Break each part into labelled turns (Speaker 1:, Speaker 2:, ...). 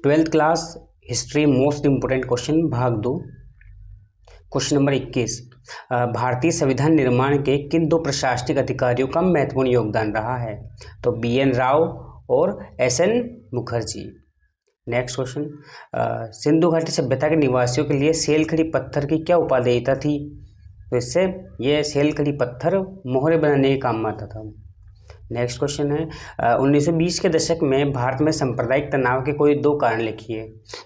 Speaker 1: Twelfth class history most important question भाग 2 question number 21। भारतीय संविधान निर्माण के किन दो प्रशासनिक अधिकारियों का महत्वपूर्ण योगदान रहा है? तो BN राव और SN Mukherjee. Next question, Sindhu घाटी सभ्यता के निवासियों के लिए सेलखड़ी पत्थर की क्या उपादेयता थी? तो इससे ये सेलखड़ी पत्थर मोहरे बनाने के काम में आता था। नेक्स्ट क्वेश्चन है, 1920 के दशक में भारत में सांप्रदायिक तनाव के कोई दो कारण लिखिए।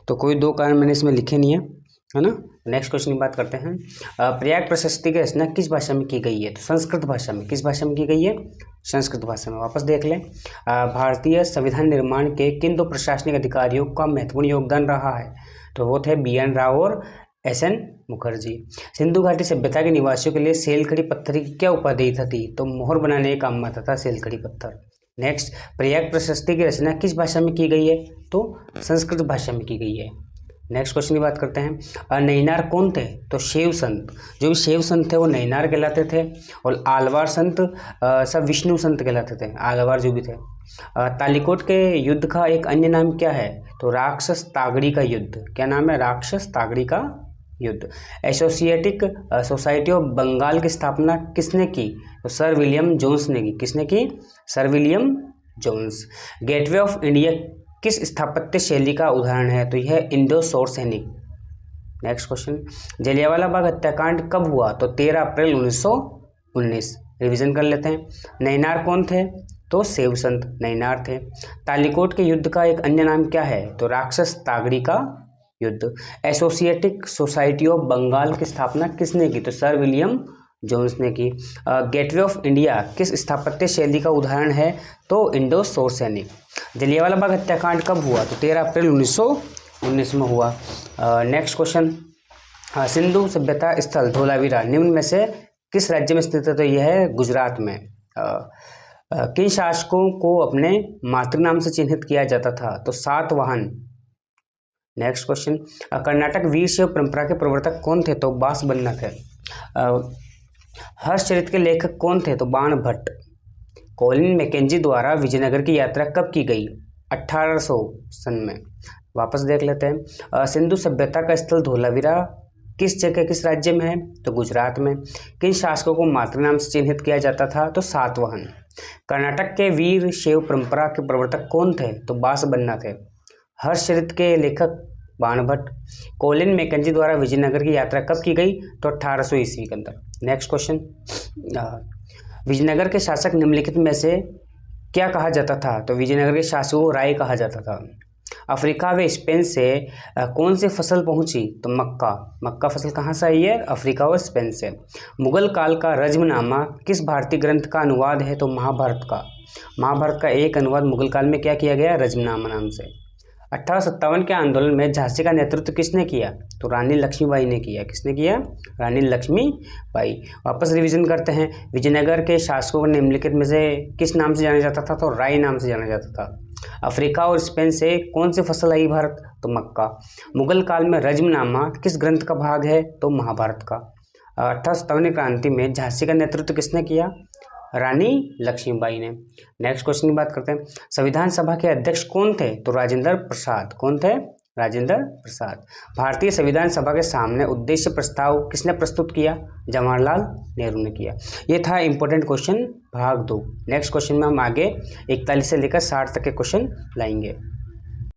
Speaker 1: तो कोई दो कारण मैंने इसमें लिखे नहीं है ना। नेक्स्ट क्वेश्चन की बात करते हैं, प्रयाग प्रशस्ति की रचना किस भाषा में की गई है? तो संस्कृत भाषा में। किस भाषा में की गई है? संस्कृत भाषा में। वापस देख लें, भारतीय संविधान निर्माण के किन दो प्रशासनिक अधिकारियों का महत्वपूर्ण योगदान रहा है? तो वो थे BN राव और SN मुखर्जी। सिंधु घाटी सभ्यता के निवासियों के लिए सेलखड़ी पत्थर की क्या उपादेयता थी? तो मोहर बनाने के काम में आता था सेलखड़ी पत्थर। नेक्स्ट, प्रयाग प्रशस्ति की रचना किस भाषा में की गई है? तो संस्कृत भाषा में की गई है। नेक्स्ट क्वेश्चन की बात करते हैं, नैनार कौन थे? तो शैव संत। जो भी शैव संत थे वो नैनार कहलाते थे, और आलवार संत सब विष्णु संत कहलाते थे। आलवार जो भी थे। तालिकोट के युद्ध का एक अन्य नाम क्या है? तो राक्षस तागड़ी का युद्ध। क्या नाम है? राक्षस तागड़ी का युद्ध। एसोसिएटिक सोसाइटी ऑफ बंगाल की स्थापना किसने की? तो सर विलियम जोन्स ने की। किसने की? Sir William Jones. Gateway of India किस स्थापत्य शैली का उदाहरण है? तो यह Indo saracenic. Next question, Jallianwala Bagh हत्याकांड कब हुआ? तो 13 अप्रैल 1919। रिवीजन कर लेते हैं। नैनार कौन थे? तो शैव संत नैनार थे। तालिकोट के युद्ध का एक अन्य नाम क्या है? तो राक्षस तागड़ी का युद्ध। एसोसिएटिक सोसाइटी ऑफ बंगाल की स्थापना किसने की? तो सर विलियम जोन्स ने की। गेटवे ऑफ इंडिया किस स्थापत्य शैली का उदाहरण है? तो इंडो सौरसैनिक। जलियांवाला बाग हत्याकांड कब हुआ? तो 13 अप्रैल 1919 में हुआ। नेक्स्ट क्वेश्चन, सिंधु सभ्यता स्थल धोलावीरा निम्न में से किस राज्य में स्थित है? तो यह है गुजरात में। किन शासकों को अपने मातृनाम से चिन्हित किया जाता था? तो सातवाहन। नेक्स्ट क्वेश्चन, कर्नाटक वीर शैव परंपरा के प्रवर्तक कौन थे? तो बासबन्ना थे। हर्षचरित के लेखक कौन थे? तो बाण भट्ट। कॉलिन मैकेंजी द्वारा विजयनगर की यात्रा कब की गई? 1800 सन में। वापस देख लेते हैं, सिंधु सभ्यता का स्थल धोलावीरा किस जगह किस राज्य में है? तो गुजरात में। किन शासकों को मातृनाम से चिन्हित किया जाता था? तो सातवाहन। कर्नाटक के वीर शैव परंपरा के प्रवर्तक कौन थे? तो बासबन्ना थे। हर्षचरित के लेखक बाण भट्ट। कॉलिन मैकेंजी द्वारा विजयनगर की यात्रा कब की गई? तो 1800 ईस्वी के अंदर। नेक्स्ट क्वेश्चन, विजयनगर के शासक निम्नलिखित में से क्या कहा जाता था? तो विजयनगर के शासकों को राय कहा जाता था। अफ्रीका व स्पेन से कौन सी फसल पहुंची? तो मक्का। मक्का फसल कहाँ से आई है? अफ्रीका व स्पेन से। मुगल काल का रज्मनामा किस भारतीय ग्रंथ का अनुवाद है? तो महाभारत का। महाभारत का एक अनुवाद मुगल काल में क्या किया गया? रज्मनामा नाम से। 1857 के आंदोलन में झांसी का नेतृत्व किसने किया? तो रानी लक्ष्मीबाई ने किया। किसने किया? रानी लक्ष्मीबाई। वापस रिवीजन करते हैं, विजयनगर के शासकों को निम्नलिखित में से किस नाम से जाना जाता था? तो राय नाम से जाना जाता था। अफ्रीका और स्पेन से कौन सी फसल आई भारत? तो मक्का। मुगल काल में रज्मनामा किस ग्रंथ का भाग है? तो महाभारत का। 1857 क्रांति में झांसी का नेतृत्व किसने किया? रानी लक्ष्मीबाई ने। नेक्स्ट क्वेश्चन की बात करते हैं, संविधान सभा के अध्यक्ष कौन थे? तो राजेंद्र प्रसाद। कौन थे? राजेंद्र प्रसाद। भारतीय संविधान सभा के सामने उद्देश्य प्रस्ताव किसने प्रस्तुत किया? जवाहरलाल नेहरू ने किया। ये था इंपॉर्टेंट क्वेश्चन भाग 2। नेक्स्ट क्वेश्चन में हम आगे 41 से लेकर 60 तक के क्वेश्चन लाएंगे।